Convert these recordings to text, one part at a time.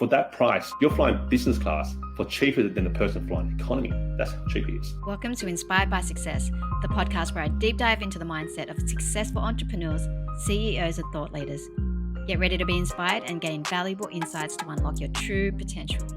For that price, you're flying business class for cheaper than the person flying economy. That's how cheap it is. Welcome to Inspired by Success, the podcast where I deep dive into the mindset of successful entrepreneurs, CEOs, and thought leaders. Get ready to be inspired and gain valuable insights to unlock your true potential.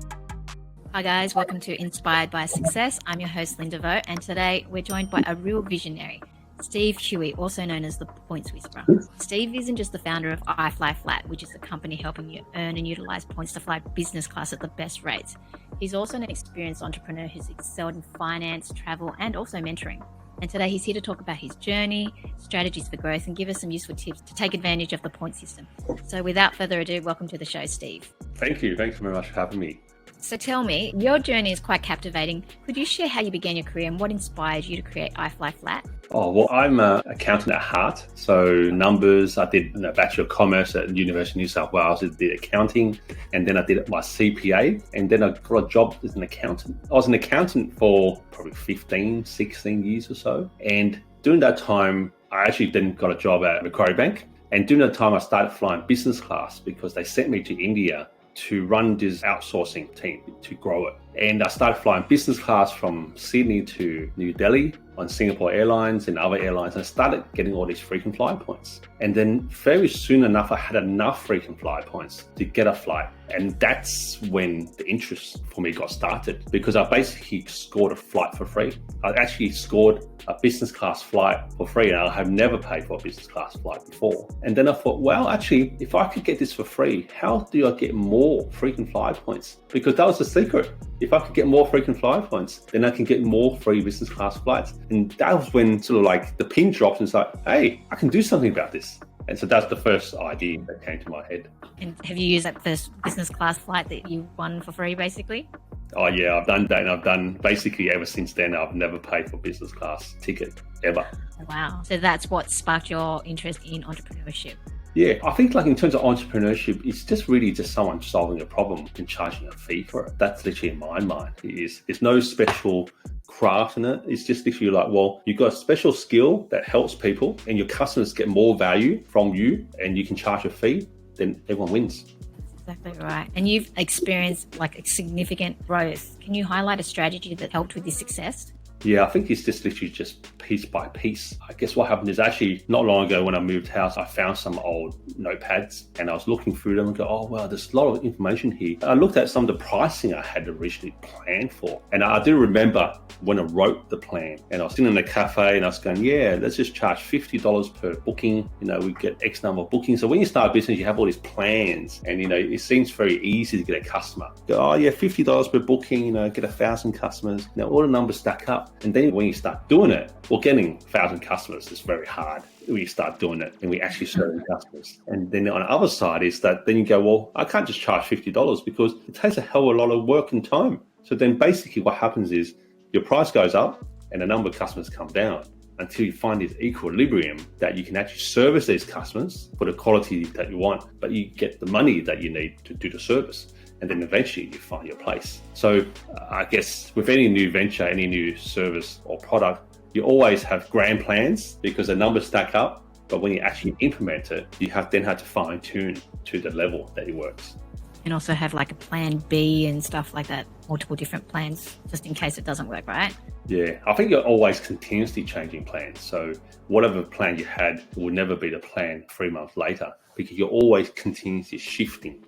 Hi guys, welcome to Inspired by Success. I'm your host, Linda Vo, and today we're joined by a real visionary, Steve Hui, also known as the Points Whisperer. Steve isn't just the founder of IFlyFlat, which is a company helping you earn and utilize points to fly business class at the best rates. He's also an experienced entrepreneur who's excelled in finance, travel, and also mentoring. And today he's here to talk about his journey, strategies for growth, and give us some useful tips to take advantage of the point system. So without further ado, welcome to the show, Steve. Thank you. Thanks very much for having me. So tell me, your journey is quite captivating. Could you share how you began your career and what inspired you to create IFlyFlat? Oh, well, I'm an accountant at heart. So numbers, I did a Bachelor of Commerce at the University of New South Wales. I did accounting, and then I did my CPA, and then I got a job as an accountant. I was an accountant for probably 15, 16 years or so. And during that time, I actually then got a job at Macquarie Bank. And during that time, I started flying business class because they sent me to India to run this outsourcing team to grow it. And I started flying business class from Sydney to New Delhi on Singapore Airlines and other airlines, and I started getting all these frequent flyer points. And then very soon enough, I had enough frequent flyer points to get a flight. And that's when the interest for me got started, because I basically scored a flight for free. I actually scored a business class flight for free, and I have never paid for a business class flight before. And then I thought, well, actually, if I could get this for free, how do I get more frequent flyer points? Because that was the secret. If I could get more frequent flyer points, then I can get more free business class flights. And that was when sort of like the pin dropped and it's like, hey, I can do something about this. And so that's the first idea that came to my head. And have you used that first business class flight that you won for free, basically? Oh yeah, I've done that, and I've done basically ever since then, I've never paid for business class ticket, ever. Wow. So that's what sparked your interest in entrepreneurship. Yeah, I think like in terms of entrepreneurship, it's just really just someone solving a problem and charging a fee for it. That's literally in my mind. There's no special craft in it. It's just literally like, well, you've got a special skill that helps people and your customers get more value from you and you can charge a fee, then everyone wins. Exactly right. And you've experienced like a significant growth. Can you highlight a strategy that helped with this success? Yeah, I think it's just literally just piece by piece. I guess what happened is actually not long ago when I moved house, I found some old notepads and I was looking through them and go, oh, wow, there's a lot of information here. I looked at some of the pricing I had originally planned for. And I do remember when I wrote the plan and I was sitting in a cafe and I was going, yeah, let's just charge $50 per booking. You know, we get X number of bookings. So when you start a business, you have all these plans and, you know, it seems very easy to get a customer. Go, oh yeah, $50 per booking, you know, get 1,000 customers. You know, all the numbers stack up. And then when you start doing it, well, getting 1,000 customers is very hard when you start doing it and we actually serve customers. And then on the other side is that then you go, well, I can't just charge $50 because it takes a hell of a lot of work and time. So then basically what happens is your price goes up and the number of customers come down until you find this equilibrium that you can actually service these customers for the quality that you want, but you get the money that you need to do the service. And then eventually you find your place. So I guess with any new venture, any new service or product, you always have grand plans because the numbers stack up. But when you actually implement it, you then have to fine tune to the level that it works. And also have like a plan B and stuff like that, multiple different plans, just in case it doesn't work, right? Yeah, I think you're always continuously changing plans. So whatever plan you had will never be the plan 3 months later, because you're always continuously shifting.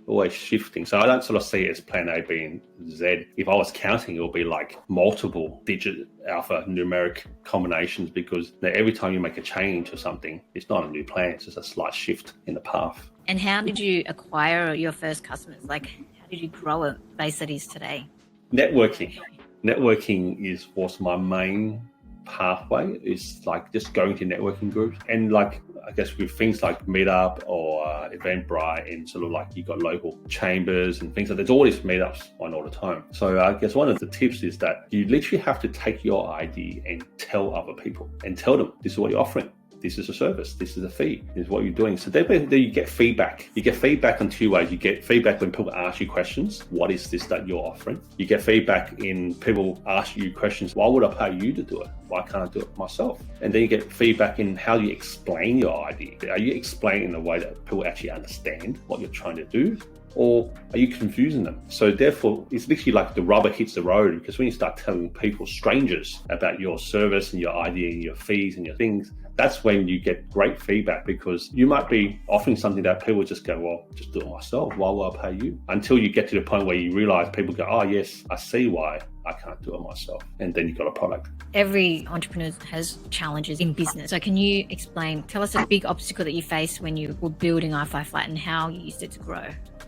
So I don't sort of see it as plan A, B, and Z. If I was counting, it would be like multiple digit alphanumeric combinations, because every time you make a change or something, it's not a new plan, it's just a slight shift in the path. And how did you acquire your first customers? Like, how did you grow a base that is today? Networking was my main pathway. Is like just going to networking groups, and like I guess with things like Meetup or Eventbrite, and sort of like you got local chambers and things like there's all these meetups on all the time. So I guess one of the tips is that you literally have to take your idea and tell other people and tell them this is what you're offering. This is a service. This is a fee. This is what you're doing. So then you get feedback. You get feedback in two ways. You get feedback when people ask you questions. What is this that you're offering? You get feedback in people ask you questions. Why would I pay you to do it? Why can't I do it myself? And then you get feedback in how you explain your idea. Are you explaining in a way that people actually understand what you're trying to do? or are you confusing them? So therefore, it's literally like the rubber hits the road, because when you start telling people, strangers, about your service and your idea and your fees and your things, that's when you get great feedback, because you might be offering something that people just go, well, just do it myself. Why will I pay you? Until you get to the point where you realize people go, oh yes, I see why I can't do it myself. And then you've got a product. Every entrepreneur has challenges in business. So can you tell us a big obstacle that you faced when you were building IFlyFlat and how you used it to grow?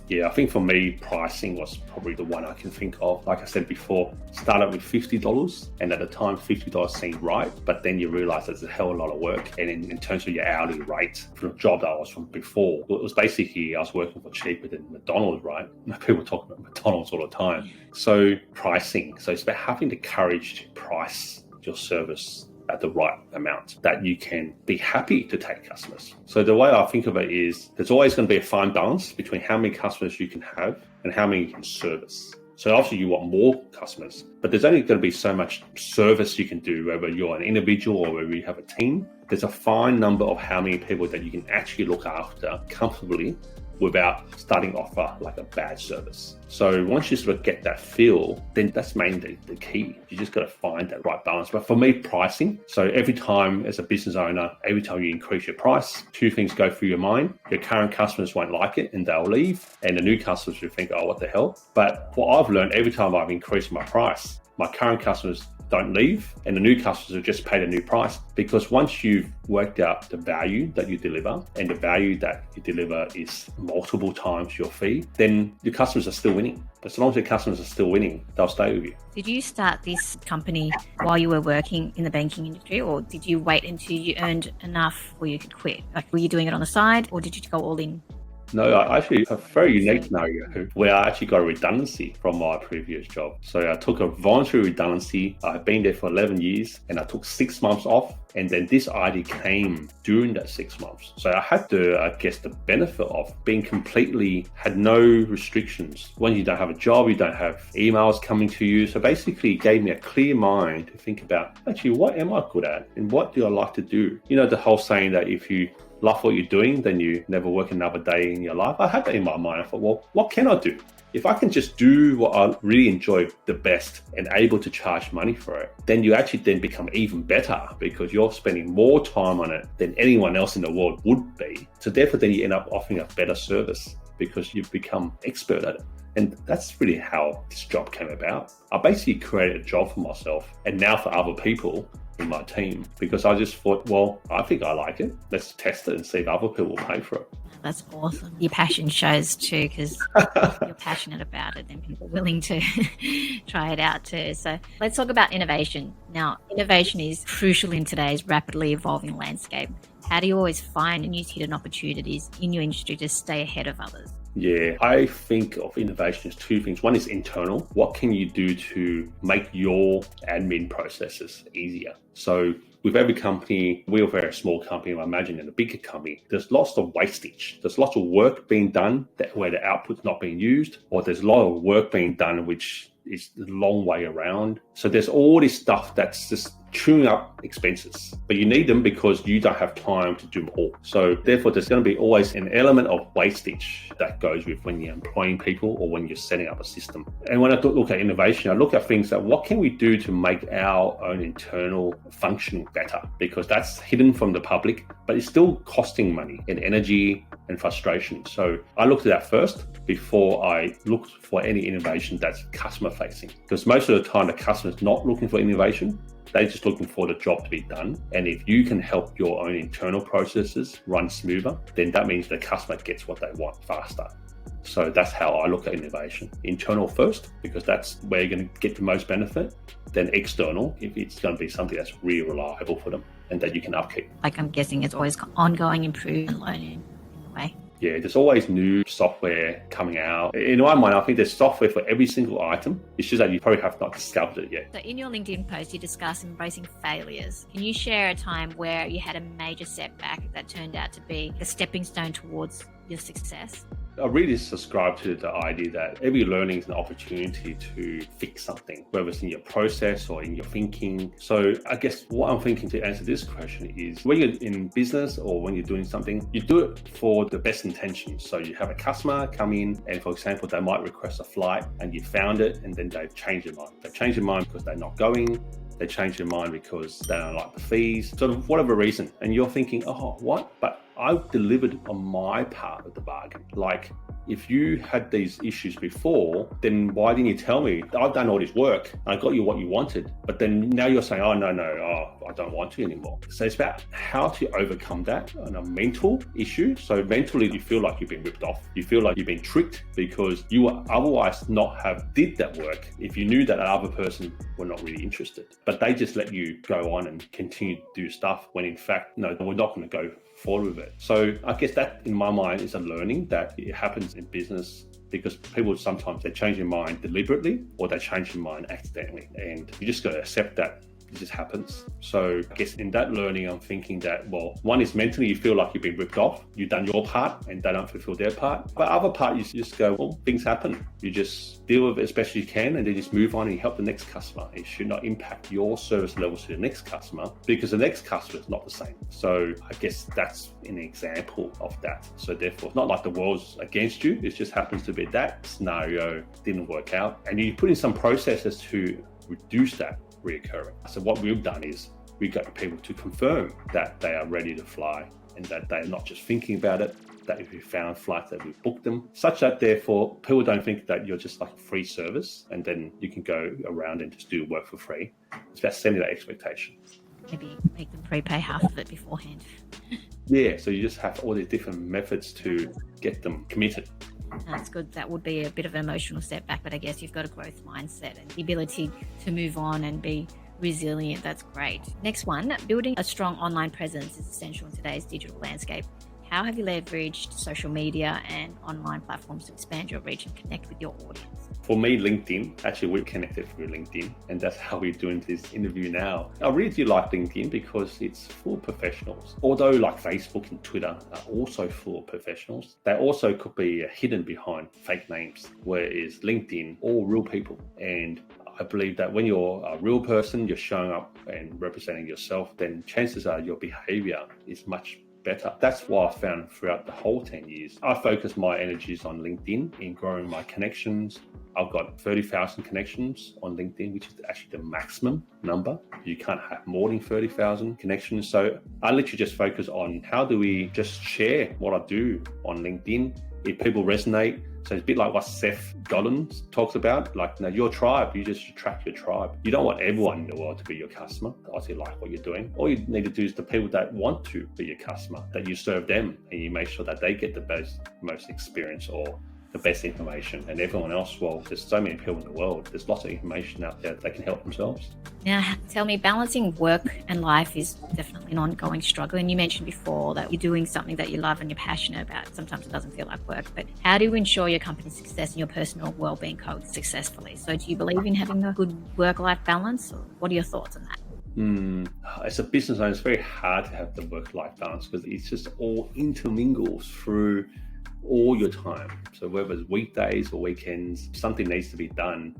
Yeah, I think for me, pricing was probably the one I can think of. Like I said before, started with $50, and at the time, $50 seemed right, but then you realize there's a hell of a lot of work. And in terms of your hourly rate for the job that I was from before, it was basically I was working for cheaper than McDonald's, right? People talk about McDonald's all the time. So pricing, so it's about having the courage to price your service at the right amount that you can be happy to take customers. So the way I think of it is there's always going to be a fine balance between how many customers you can have and how many you can service. So obviously you want more customers, but there's only going to be so much service you can do, whether you're an individual or whether you have a team. There's a fine number of how many people that you can actually look after comfortably without starting off like a bad service. So once you sort of get that feel, then that's mainly the key. You just got to find that right balance. But for me, pricing. So every time as a business owner, every time you increase your price, two things go through your mind. Your current customers won't like it and they'll leave. And the new customers will think, oh, what the hell? But what I've learned, every time I've increased my price, my current customers don't leave, and the new customers have just paid a new price. Because once you've worked out the value that you deliver, and the value that you deliver is multiple times your fee, then your customers are still winning. As long as your customers are still winning, they'll stay with you. Did you start this company while you were working in the banking industry, or did you wait until you earned enough where you could quit? Like, were you doing it on the side, or did you go all in? No, I actually have a very unique scenario where I actually got a redundancy from my previous job. So I took a voluntary redundancy. I've been there for 11 years and I took 6 months off. And then this idea came during that 6 months. So I had the benefit of being had no restrictions. When you don't have a job, you don't have emails coming to you. So basically it gave me a clear mind to think about, actually, what am I good at? And what do I like to do? You know, the whole saying that if you love what you're doing, then you never work another day in your life. I had that in my mind. I thought, well, what can I do? If I can just do what I really enjoy the best and able to charge money for it, then you actually then become even better, because you're spending more time on it than anyone else in the world would be. So therefore, then you end up offering a better service because you've become expert at it. And that's really how this job came about. I basically created a job for myself and now for other people in my team, because I just thought, well, I think I like it. Let's test it and see if other people will pay for it. That's awesome. Your passion shows too, because you're passionate about it and people are willing to try it out too. So let's talk about innovation. Now, innovation is crucial in today's rapidly evolving landscape. How do you always find new hidden opportunities in your industry to stay ahead of others? Yeah, I think of innovation as two things. One is internal. What can you do to make your admin processes easier? So with every company, we're a very small company, I imagine in a bigger company, there's lots of wastage. There's lots of work being done where the output's not being used, or there's a lot of work being done which is a long way around. So there's all this stuff that's just chewing up expenses, but you need them because you don't have time to do them all. So therefore, there's going to be always an element of wastage that goes with when you're employing people or when you're setting up a system. And when I look at innovation, I look at things that what can we do to make our own internal function better? Because that's hidden from the public, but it's still costing money and energy and frustration. So I looked at that first before I looked for any innovation that's customer facing. Because most of the time, the customer's not looking for innovation. They're just looking for the job to be done. And if you can help your own internal processes run smoother, then that means the customer gets what they want faster. So that's how I look at innovation. Internal first, because that's where you're going to get the most benefit. Then external, if it's going to be something that's really reliable for them and that you can upkeep. Like, I'm guessing it's always ongoing improvement and learning in a way. Yeah, there's always new software coming out. In my mind, I think there's software for every single item. It's just that you probably have not discovered it yet. So in your LinkedIn post, you discuss embracing failures. Can you share a time where you had a major setback that turned out to be a stepping stone towards your success? I really subscribe to the idea that every learning is an opportunity to fix something, whether it's in your process or in your thinking. So I guess what I'm thinking to answer this question is, when you're in business or when you're doing something, you do it for the best intentions. So you have a customer come in and, for example, they might request a flight and you found it and then they've changed their mind. They've changed their mind because they're not going. They change their mind because they don't like the fees, sort of whatever reason. And you're thinking, oh, what? But I've delivered on my part of the bargain. Like, if you had these issues before, then why didn't you tell me? I've done all this work. I got you what you wanted. But then now you're saying, I don't want to anymore. So it's about how to overcome that on a mental issue. So mentally, you feel like you've been ripped off. You feel like you've been tricked because you would otherwise not have did that work if you knew that other person were not really interested. But they just let you go on and continue to do stuff when in fact, no, we're not going to go forward with it. So I guess that in my mind is a learning that it happens in business, because people sometimes they change their mind deliberately or they change their mind accidentally, and you just got to accept that it just happens. So I guess in that learning, I'm thinking that, well, one is mentally you feel like you've been ripped off, you've done your part and they don't fulfill their part. But other part, you just go, well, things happen. You just deal with it as best as you can and then just move on and you help the next customer. It should not impact your service levels to the next customer because the next customer is not the same. So I guess that's an example of that. So therefore, it's not like the world's against you. It just happens to be that scenario didn't work out. And you put in some processes to reduce that reoccurring. So what we've done is we got people to confirm that they are ready to fly and that they're not just thinking about it, that if we found flights that we booked them, such that therefore people don't think that you're just like a free service and then you can go around and just do work for free. It's about setting that expectation. Maybe make them prepay half of it beforehand. Yeah, so you just have all these different methods to get them committed. That's good. That would be a bit of an emotional setback, but I guess you've got a growth mindset and the ability to move on and be resilient. That's great. Next one, building a strong online presence is essential in today's digital landscape. How have you leveraged social media and online platforms to expand your reach and connect with your audience? For me, LinkedIn, actually we're connected through LinkedIn, and that's how we're doing this interview now. I really do like LinkedIn because it's full of professionals. Although like Facebook and Twitter are also full of professionals, they also could be hidden behind fake names, whereas LinkedIn, all real people. And I believe that when you're a real person, you're showing up and representing yourself, then chances are your behavior is much better. That's what I found throughout the whole 10 years. I focus my energies on LinkedIn in growing my connections. I've got 30,000 connections on LinkedIn, which is actually the maximum number. You can't have more than 30,000 connections. So I literally just focus on how do we just share what I do on LinkedIn. If people resonate, so it's a bit like what Seth Godin talks about, like, your tribe, you just attract your tribe. You don't want everyone in the world to be your customer. I say like what you're doing. All you need to do is the people that want to be your customer, that you serve them and you make sure that they get the best, most experience or the best information, and everyone else, well, there's so many people in the world, there's lots of information out there that they can help themselves. Now, tell me, balancing work and life is definitely an ongoing struggle. And you mentioned before that you're doing something that you love and you're passionate about. Sometimes it doesn't feel like work, but how do you ensure your company's success and your personal well-being coexist successfully? So do you believe in having a good work-life balance, or what are your thoughts on that? As a business owner, it's very hard to have the work-life balance because it's just all intermingles through all your time. So whether it's weekdays or weekends, something needs to be done,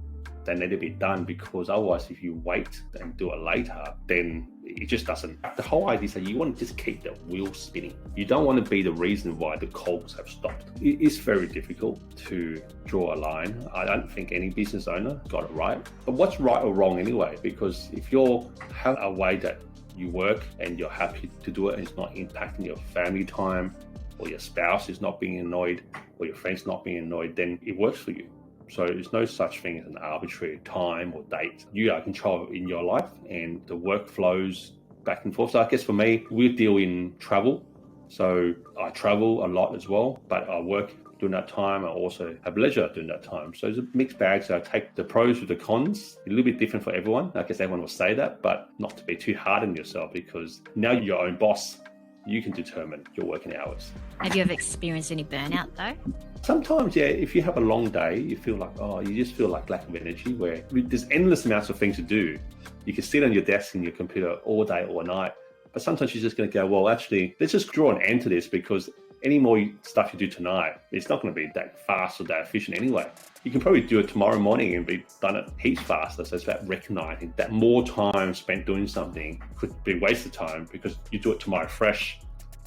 they need to be done, because otherwise if you wait and do it later, then it just doesn't. The whole idea is that you want to just keep the wheel spinning. You don't want to be the reason why the cogs have stopped. It is very difficult to draw a line. I don't think any business owner got it right. But what's right or wrong anyway? Because if you have a way that you work and you're happy to do it and it's not impacting your family time, or your spouse is not being annoyed, or your friends not being annoyed, then it works for you. So there's no such thing as an arbitrary time or date. You are in control in your life, and the work flows back and forth. So I guess for me, we deal in travel. So I travel a lot as well, but I work during that time. I also have leisure during that time. So it's a mixed bag. So I take the pros with the cons. A little bit different for everyone. I guess everyone will say that, but not to be too hard on yourself, because now you're your own boss. You can determine your working hours. Have you ever experienced any burnout though? Sometimes, yeah, if you have a long day, you feel like, you just feel like lack of energy, where there's endless amounts of things to do. You can sit on your desk and your computer all day, all night, but sometimes you're just going to go, well, actually, let's just draw an end to this, because any more stuff you do tonight, it's not going to be that fast or that efficient anyway. You can probably do it tomorrow morning and be done it heaps faster. So it's about recognizing that more time spent doing something could be wasted time because you do it tomorrow fresh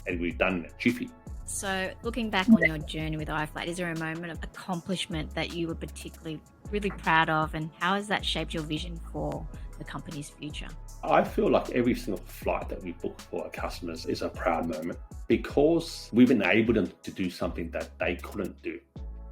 and we've done it jiffy. So looking back on your journey with iFlyFlat, is there a moment of accomplishment that you were particularly really proud of, and how has that shaped your vision for the company's future? I feel like every single flight that we book for our customers is a proud moment because we've enabled them to do something that they couldn't do.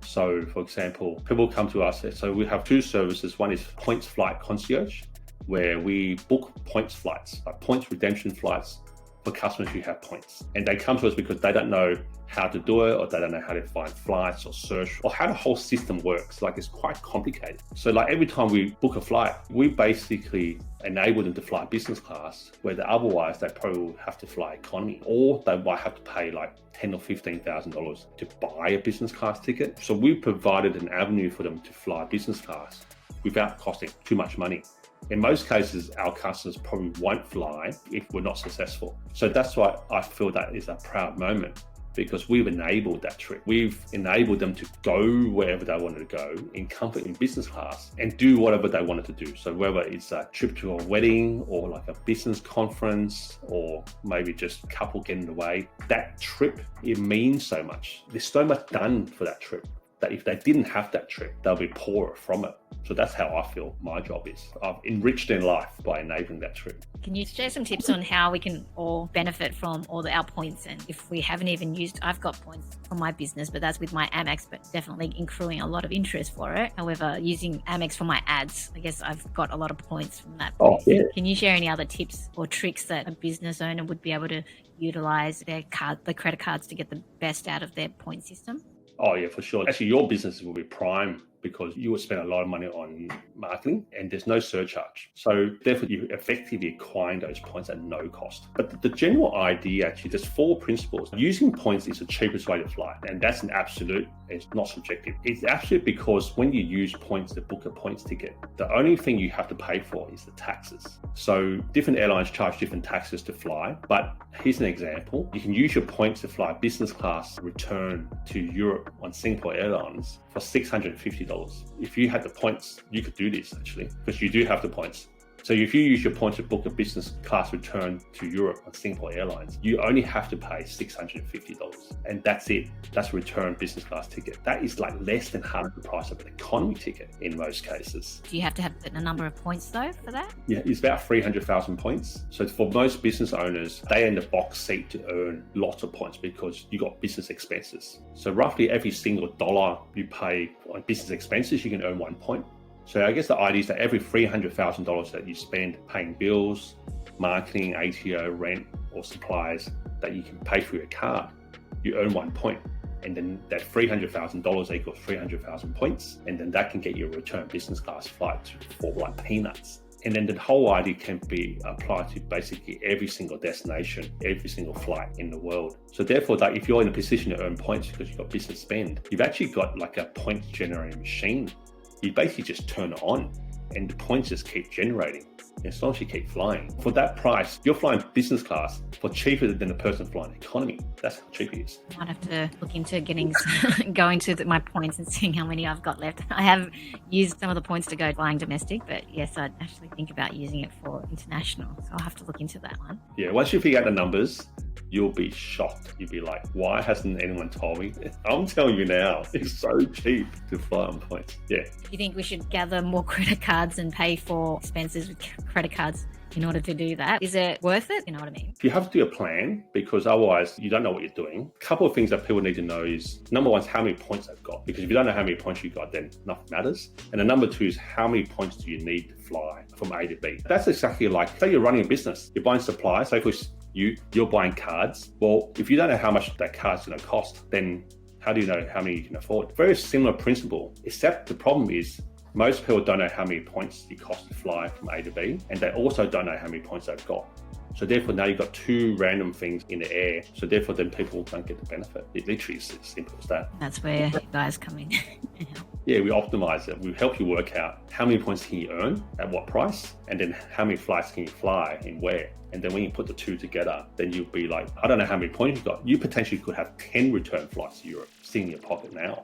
So for example, people come to us, so we have two services. One is Points Flight Concierge, where we book points flights, like points redemption flights for customers who have points. And they come to us because they don't know how to do it, or they don't know how to find flights or search, or how the whole system works. Like, it's quite complicated. So like every time we book a flight, we basically enable them to fly business class, where otherwise they probably will have to fly economy, or they might have to pay like $10,000 or $15,000 to buy a business class ticket. So we provided an avenue for them to fly business class without costing too much money. In most cases, our customers probably won't fly if we're not successful. So that's why I feel that is a proud moment, because we've enabled that trip. We've enabled them to go wherever they wanted to go in comfort in business class and do whatever they wanted to do. So whether it's a trip to a wedding or like a business conference, or maybe just a couple getting away, that trip, it means so much. There's so much done for that trip that if they didn't have that trip, they'll be poorer from it. So that's how I feel my job is. I've enriched their life by enabling that trip. Can you share some tips on how we can all benefit from all our points? And if we haven't even used, I've got points for my business, but that's with my Amex, but definitely accruing a lot of interest for it. However, using Amex for my ads, I guess I've got a lot of points from that. Oh, yeah. Can you share any other tips or tricks that a business owner would be able to utilize the credit cards to get the best out of their point system? Oh yeah, for sure. Actually, your business will be prime because you will spend a lot of money on marketing and there's no surcharge. So therefore, you're effectively acquiring those points at no cost. But the general idea, actually, there's 4 principles. Using points is the cheapest way to fly. And that's an absolute, it's not subjective. It's absolute because when you use points to book a points ticket, the only thing you have to pay for is the taxes. So different airlines charge different taxes to fly. But here's an example. You can use your points to fly business class return to Europe on Singapore Airlines for $650. If you had the points, you could do this actually, because you do have the points. So if you use your points to book a business class return to Europe on Singapore Airlines, you only have to pay $650. And that's it. That's a return business class ticket. That is like less than half the price of an economy ticket in most cases. Do you have to have a number of points though for that? Yeah, it's about 300,000 points. So for most business owners, they are in the box seat to earn lots of points because you got business expenses. So roughly every single dollar you pay on business expenses, you can earn 1 point. So I guess the idea is that every $300,000 that you spend paying bills, marketing, ATO, rent, or supplies that you can pay through your card, you earn 1 point. And then that $300,000 equals 300,000 points. And then that can get you a return business class flight for like peanuts. And then the whole idea can be applied to basically every single destination, every single flight in the world. So therefore, that if you're in a position to earn points because you've got business spend, you've actually got like a point generating machine. You basically just turn it on and the points just keep generating as long as you keep flying. For that price, you're flying business class for cheaper than the person flying economy. That's how cheap it is. I might have to look into going to my points and seeing how many I've got left. I have used some of the points to go flying domestic, but yes, I'd actually think about using it for international. So I'll have to look into that one. Yeah, once you figure out the numbers, you'll be shocked. You'll be like, why hasn't anyone told me? I'm telling you now, it's so cheap to fly on points. Yeah. Do you think we should gather more credit cards and pay for expenses with credit cards in order to do that? Is it worth it? You know what I mean? You have to do a plan because otherwise you don't know what you're doing. A couple of things that people need to know is, number one is how many points they've got. Because if you don't know how many points you've got, then nothing matters. And the number 2 is how many points do you need to fly from A to B? That's exactly like, say you're running a business, you're buying supplies, say for you're buying cards. Well, if you don't know how much that card's going to cost, then how do you know how many you can afford? Very similar principle, except the problem is most people don't know how many points it costs to fly from A to B, and they also don't know how many points they've got. So therefore now you've got two random things in the air. So therefore then people don't get the benefit. It literally is as simple as that. That's where you guys come in. Yeah, we optimize it. We help you work out how many points can you earn at what price, and then how many flights can you fly and where. And then when you put the two together, then you'll be like, I don't know how many points you've got. You potentially could have 10 return flights to Europe sitting in your pocket now,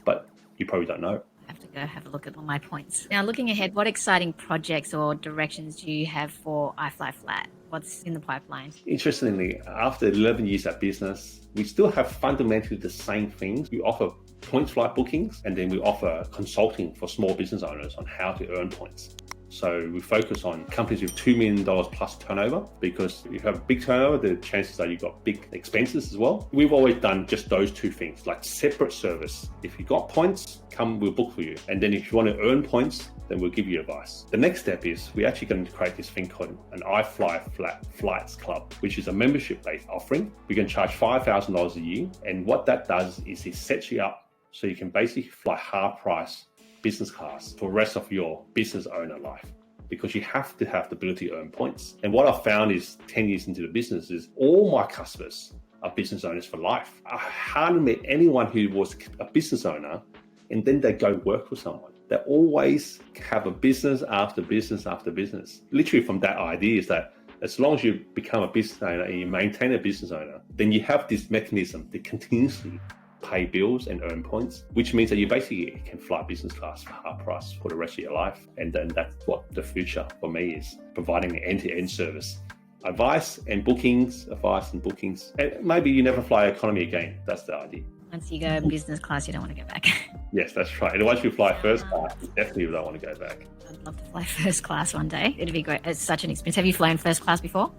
but you probably don't know. I have to go have a look at all my points. Now, looking ahead, what exciting projects or directions do you have for IFlyFlat? What's in the pipeline? Interestingly, after 11 years at business, we still have fundamentally the same things. We offer points flight bookings, and then we offer consulting for small business owners on how to earn points. So we focus on companies with $2 million plus turnover, because if you have a big turnover, the chances are you've got big expenses as well. We've always done just those two things, like separate service. If you got points, come, we'll book for you. And then if you want to earn points, then we'll give you advice. The next step is we're actually going to create this thing called an IFlyFlat Flights Club, which is a membership-based offering. We can charge $5,000 a year. And what that does is it sets you up so you can basically fly half price business class for the rest of your business owner life, because you have to have the ability to earn points. And what I've found is 10 years into the business is all my customers are business owners for life. I hardly met anyone who was a business owner and then they go work for someone. They always have a business after business after business. Literally from that idea is that as long as you become a business owner and you maintain a business owner, then you have this mechanism to continuously pay bills and earn points, which means that you basically can fly business class for half price for the rest of your life. And then that's what the future for me is, providing an end-to-end service. Advice and bookings. And maybe you never fly economy again. That's the idea. Once you go business class, you don't want to go back. Yes, that's right. And once you fly first class, you definitely don't want to go back. I'd love to fly first class one day. It'd be great. It's such an experience. Have you flown first class before?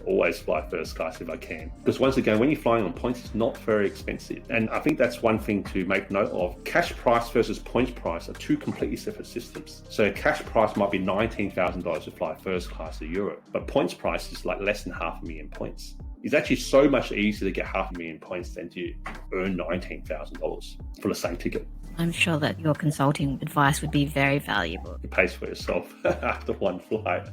Always fly first class if I can. Because once again, when you're flying on points, it's not very expensive. And I think that's one thing to make note of. Cash price versus points price are two completely separate systems. So cash price might be $19,000 to fly first class to Europe, but points price is like less than 500,000 points. It's actually so much easier to get 500,000 points than to earn $19,000 for the same ticket. I'm sure that your consulting advice would be very valuable. It pays for itself after one flight.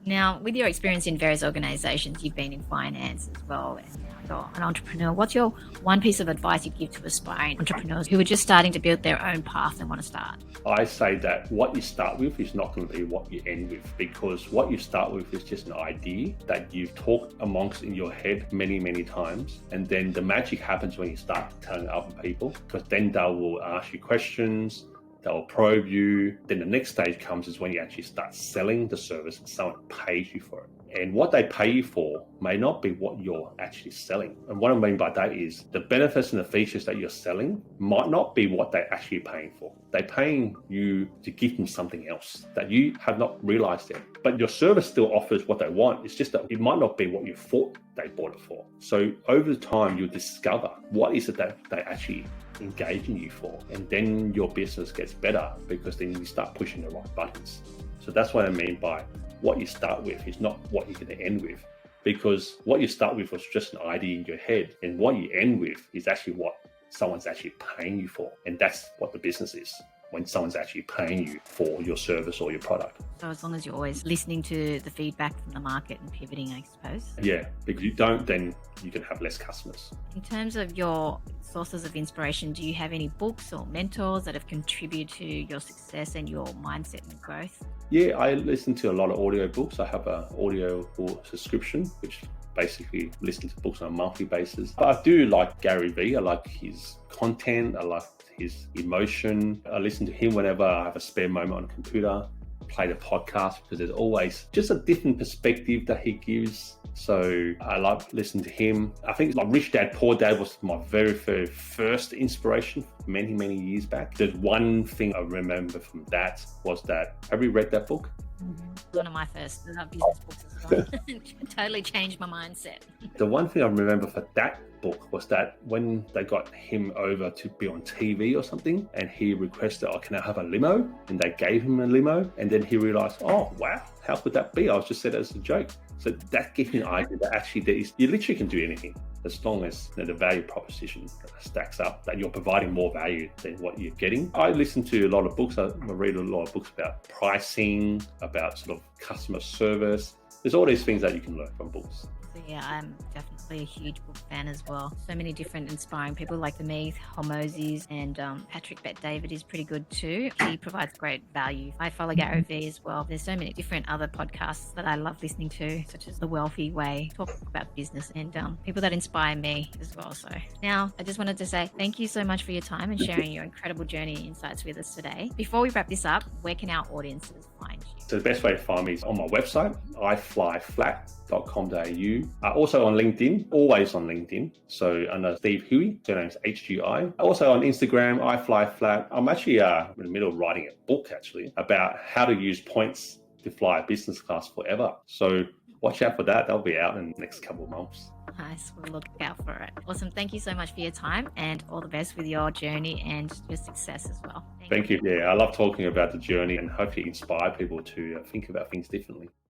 Now, with your experience in various organizations, you've been in finance as well, and now you're an entrepreneur. What's your one piece of advice you'd give to aspiring entrepreneurs who are just starting to build their own path and want to start? I say that what you start with is not going to be what you end with, because what you start with is just an idea that you've talked amongst in your head many, many times. And then the magic happens when you start telling other people, because then they will ask you questions. They'll probe you. Then the next stage comes is when you actually start selling the service and someone pays you for it. And what they pay you for may not be what you're actually selling. And what I mean by that is the benefits and the features that you're selling might not be what they're actually paying for. They're paying you to give them something else that you have not realized yet. But your service still offers what they want. It's just that it might not be what you thought they bought it for. So over time, you'll discover what is it that they actually engaging you for, and then your business gets better because then you start pushing the right buttons. So that's what I mean by what you start with is not what you're going to end with, because what you start with was just an idea in your head, and what you end with is actually what someone's actually paying you for. And that's what the business is, when someone's actually paying you for your service or your product. So as long as you're always listening to the feedback from the market and pivoting, I suppose. Yeah, because you don't, then you can have less customers. In terms of your sources of inspiration, do you have any books or mentors that have contributed to your success and your mindset and growth? Yeah, I listen to a lot of audio books. I have an audio subscription, which basically listen to books on a monthly basis. But I do like Gary Vee. I like his content. I like his emotion. I listen to him whenever I have a spare moment on a computer. Play the podcast because there's always just a different perspective that he gives. So I like listening to him. I think like Rich Dad, Poor Dad was my very, very first inspiration many, many years back. There's one thing I remember from that was that, have you read that book? Mm-hmm. One of my first business books as well. Totally changed my mindset. The one thing I remember for that book was that when they got him over to be on TV or something, and he requested, oh, can I have a limo? And they gave him a limo. And then he realized, oh, wow, how could that be? I was just said it as a joke. So that gave me an idea that actually you literally can do anything as long as the value proposition stacks up, that you're providing more value than what you're getting. I listen to a lot of books. I read a lot of books about pricing, about sort of customer service, there's all these things that you can learn from books. So yeah, I'm definitely a huge book fan as well. So many different inspiring people like the me, Hormozis, and Patrick Bet-David is pretty good too. He provides great value. I follow Gary Vee as well. There's so many different other podcasts that I love listening to, such as The Wealthy Way, talk about business, and people that inspire me as well. So now I just wanted to say thank you so much for your time and sharing your incredible journey and insights with us today. Before we wrap this up, where can our audiences find you? So the best way to find me is on my website, IFlyFlat.com.au. Also on LinkedIn, always on LinkedIn. So under Steve Hui, surname's HGI. Also on Instagram, IFlyFlat. I'm actually in the middle of writing a book actually about how to use points to fly business class forever. So watch out for that. That'll be out in the next couple of months. Nice. We'll look out for it. Awesome. Thank you so much for your time and all the best with your journey and your success as well. Thank you. Yeah, I love talking about the journey and hopefully inspire people to think about things differently.